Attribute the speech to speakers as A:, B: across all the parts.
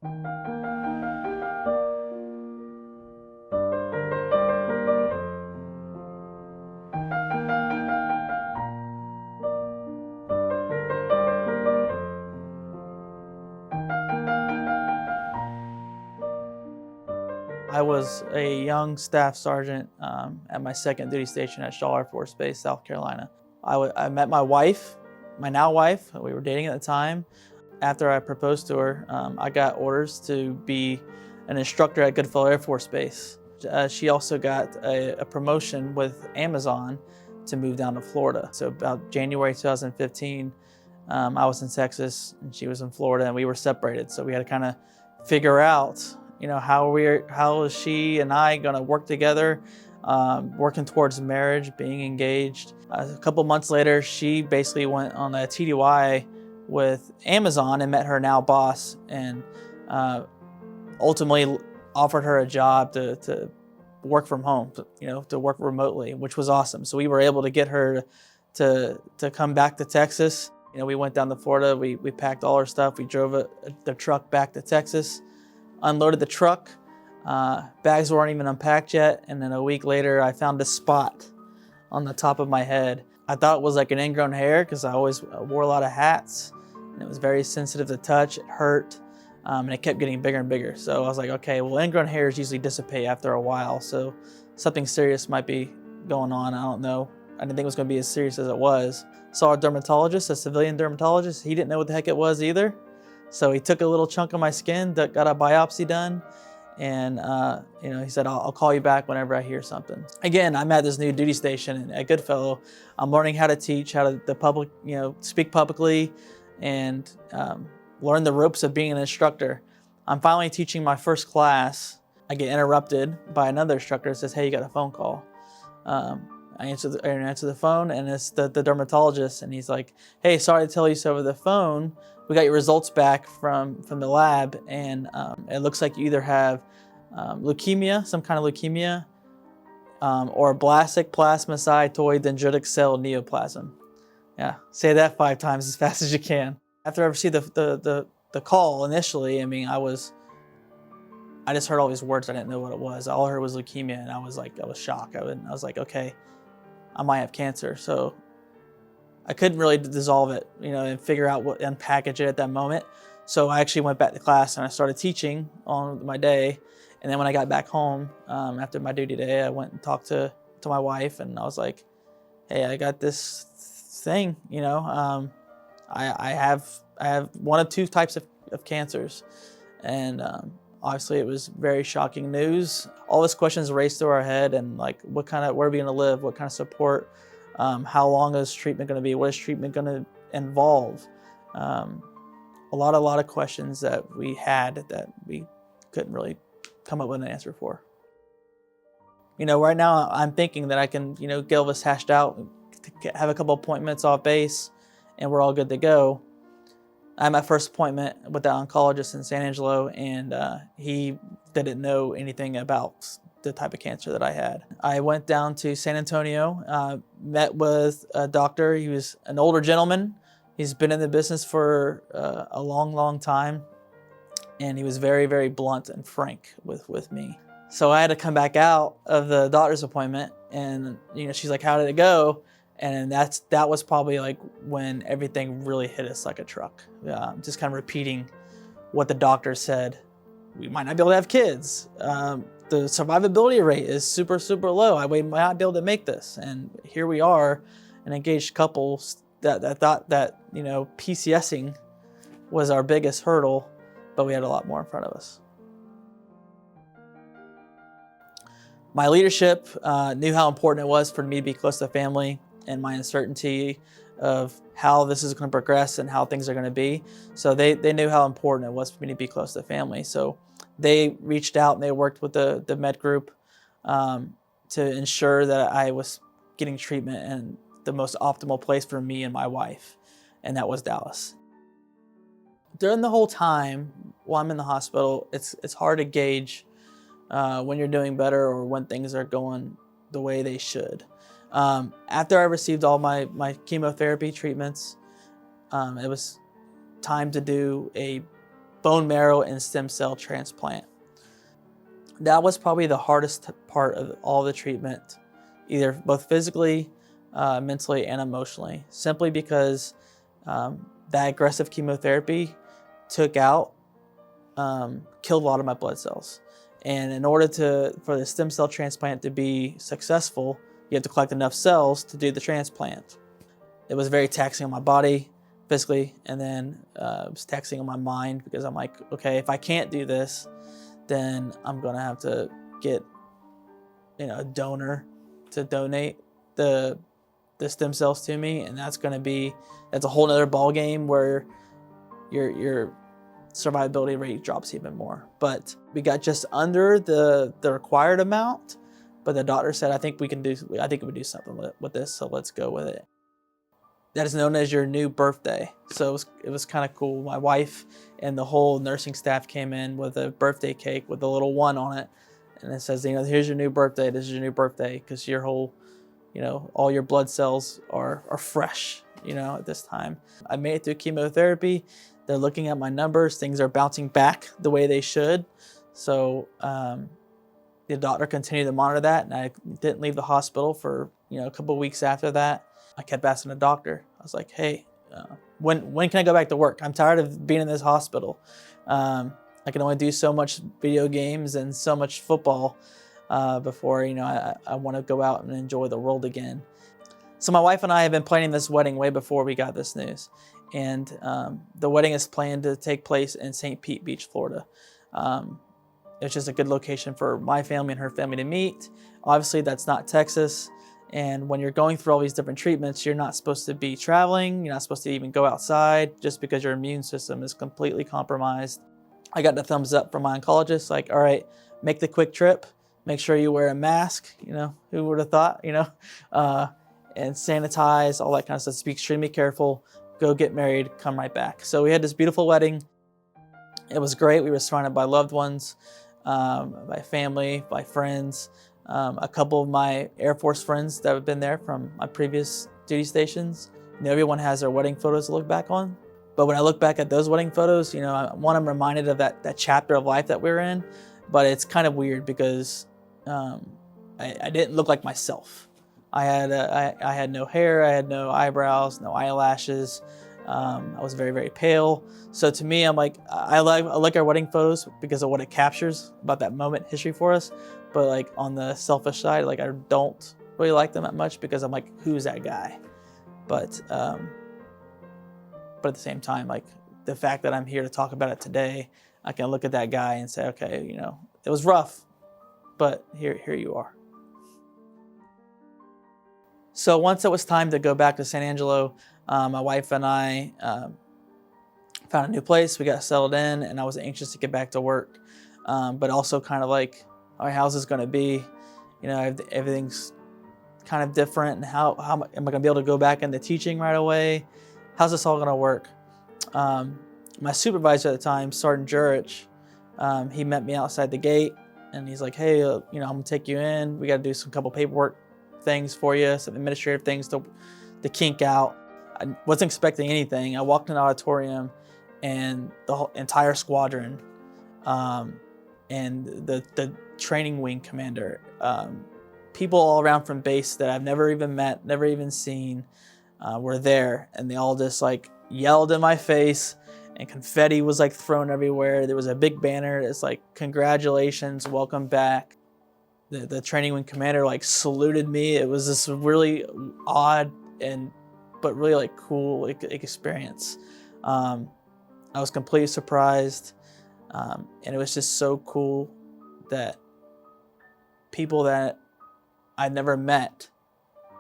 A: I was a young staff sergeant at my second duty station at Shaw Air Force Base, South Carolina. I met my wife, my now wife. We were dating at the time. After I proposed to her, I got orders to be an instructor at Goodfellow Air Force Base. She also got a promotion with Amazon to move down to Florida. So about January 2015, I was in Texas and she was in Florida, and we were separated. So we had to kind of figure out, how is she and I going to work together, working towards marriage, being engaged. A couple months later, she basically went on a TDY with Amazon and met her now boss, and ultimately offered her a job to work from home, to work remotely, which was awesome. So we were able to get her to come back to Texas. We went down to Florida, we packed all our stuff, we drove the truck back to Texas, unloaded the truck, bags weren't even unpacked yet, and then a week later I found a spot on the top of my head. I thought it was like an ingrown hair because I always wore a lot of hats, and it was very sensitive to touch, it hurt, and it kept getting bigger and bigger. So I was like, okay, well, ingrown hairs usually dissipate after a while, so something serious might be going on, I don't know. I didn't think it was going to be as serious as it was. Saw a dermatologist, a civilian dermatologist. He didn't know what the heck it was either. So he took a little chunk of my skin, got a biopsy done, and he said, I'll call you back whenever I hear something. Again, I'm at this new duty station at Goodfellow. I'm learning how to teach, how to speak publicly, and learn the ropes of being an instructor. I'm finally teaching my first class. I get interrupted by another instructor that says, hey, you got a phone call. I answer the phone, and it's the dermatologist, and he's like, hey, sorry to tell you so over the phone. We got your results back from the lab, and it looks like you either have leukemia, some kind of leukemia, or blastic plasmacytoid dendritic cell neoplasm. Yeah, say that 5 times as fast as you can. After I received the call initially, I just heard all these words. I didn't know what it was. All I heard was leukemia, and I was shocked. I was like, okay, I might have cancer. So I couldn't really dissolve it, and figure out what, unpackage it at that moment. So I actually went back to class and I started teaching on my day. And then when I got back home, after my duty day, I went and talked to my wife, and I was like, hey, I got this thing, I have one of 2 types of cancers. And obviously it was very shocking news. All these questions raced through our head, and like, where are we gonna live? What kind of support? How long is treatment going to be? What is treatment going to involve? A lot of questions that we had that we couldn't really come up with an answer for. Right now I'm thinking that I can, get all this hashed out, have a couple appointments off base, and we're all good to go. I had my first appointment with the oncologist in San Angelo, and he didn't know anything about the type of cancer that I had. I went down to San Antonio, met with a doctor. He was an older gentleman. He's been in the business for a long time, and he was very, very blunt and frank with me. So I had to come back out of the doctor's appointment, and she's like, how did it go? And that was probably like when everything really hit us like a truck. Just kind of repeating what the doctor said. We might not be able to have kids. The survivability rate is super, super low. We might not be able to make this. And here we are, an engaged couple that thought that, PCSing was our biggest hurdle, but we had a lot more in front of us. My leadership knew how important it was for me to be close to family, and my uncertainty of how this is going to progress and how things are going to be. So they knew how important it was for me to be close to family. So they reached out and they worked with the med group to ensure that I was getting treatment in the most optimal place for me and my wife, and that was Dallas. During the whole time while I'm in the hospital, it's hard to gauge when you're doing better or when things are going the way they should. After I received all my chemotherapy treatments, it was time to do a bone marrow and stem cell transplant. That was probably the hardest part of all the treatment, either both physically, mentally, and emotionally, simply because that aggressive chemotherapy took out, killed a lot of my blood cells. And in order for the stem cell transplant to be successful, you have to collect enough cells to do the transplant. It was very taxing on my body physically, and then it was taxing on my mind, because I'm like, okay, if I can't do this, then I'm gonna have to get, a donor to donate the stem cells to me, and that's a whole nother ball game where your survivability rate drops even more. But we got just under the required amount, but the doctor said, I think we can do something with this, so let's go with it. That is known as your new birthday. So it was kind of cool. My wife and the whole nursing staff came in with a birthday cake with a little 1 on it. And it says, here's your new birthday. This is your new birthday, because your whole, all your blood cells are fresh, at this time. I made it through chemotherapy. They're looking at my numbers. Things are bouncing back the way they should. So the doctor continued to monitor that, and I didn't leave the hospital for, a couple of weeks after that. I kept asking the doctor. I was like, hey, when can I go back to work? I'm tired of being in this hospital. I can only do so much video games and so much football before, I want to go out and enjoy the world again. So my wife and I have been planning this wedding way before we got this news. And the wedding is planned to take place in St. Pete Beach, Florida. It's just a good location for my family and her family to meet. Obviously, that's not Texas. And when you're going through all these different treatments, you're not supposed to be traveling. You're not supposed to even go outside, just because your immune system is completely compromised. I got the thumbs up from my oncologist, like, all right, make the quick trip. Make sure you wear a mask, who would have thought, and sanitize, all that kind of stuff. Be extremely careful. Go get married, come right back. So we had this beautiful wedding. It was great. We were surrounded by loved ones, by family, by friends. A couple of my Air Force friends that have been there from my previous duty stations. Everyone has their wedding photos to look back on. But when I look back at those wedding photos, I'm reminded of that chapter of life that we were in. But it's kind of weird because I didn't look like myself. I had no hair, I had no eyebrows, no eyelashes. I was very, very pale. So to me, I'm like, I like our wedding photos because of what it captures about that moment in history for us. But like on the selfish side, like I don't really like them that much because I'm like, who's that guy? But at the same time, like the fact that I'm here to talk about it today, I can look at that guy and say, okay, it was rough, but here you are. So once it was time to go back to San Angelo, my wife and I found a new place. We got settled in, and I was anxious to get back to work, but also kind of like, all right, how's this going to be? Everything's kind of different, and how am I going to be able to go back into teaching right away? How's this all going to work? My supervisor at the time, Sergeant Jurich, he met me outside the gate, and he's like, hey, I'm going to take you in. We got to do some couple paperwork things for you, some administrative things to kink out. I wasn't expecting anything. I walked in the auditorium, and the whole entire squadron, and the training wing commander, people all around from base that I've never even met, never even seen, were there, and they all just like yelled in my face, and confetti was like thrown everywhere. There was a big banner that's like, congratulations, welcome back. The training wing commander like saluted me. It was this really odd but really like cool experience. I was completely surprised, and it was just so cool that people that I'd never met,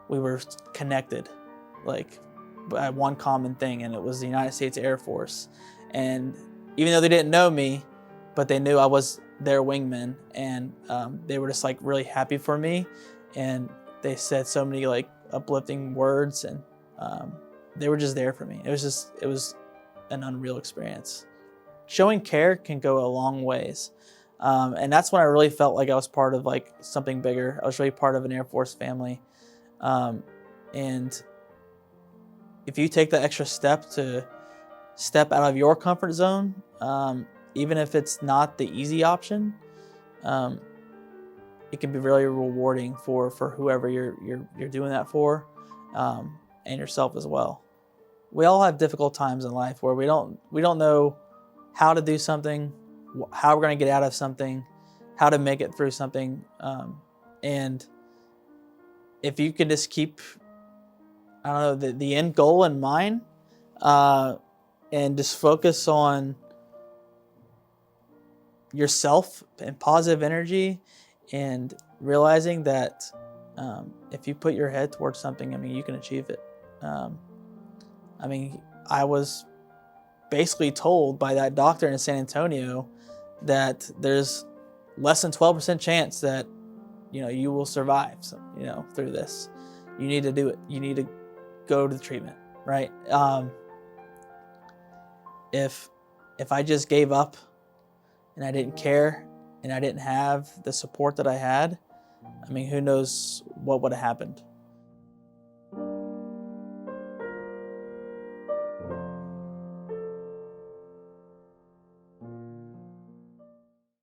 A: we were connected, like by one common thing, and it was the United States Air Force. And even though they didn't know me, but they knew I was their wingman, and they were just like really happy for me, and they said so many like uplifting words, and they were just there for me. It was an unreal experience. Showing care can go a long ways, and that's when I really felt like I was part of like something bigger. I was really part of an Air Force family, and if you take the extra step to step out of your comfort zone, even if it's not the easy option, it can be really rewarding for whoever you're doing that for, and yourself as well. We all have difficult times in life where we don't know how to do something, how we're going to get out of something, how to make it through something, and if you could just keep, I don't know, the end goal in mind, and just focus on yourself and positive energy, and realizing that if you put your head towards something, I mean, you can achieve it. I mean, I was basically told by that doctor in San Antonio that there's less than 12% chance that, you will survive, through this. You need to do it. You need to go to the treatment, right? If I just gave up and I didn't care and I didn't have the support that I had, I mean, who knows what would have happened.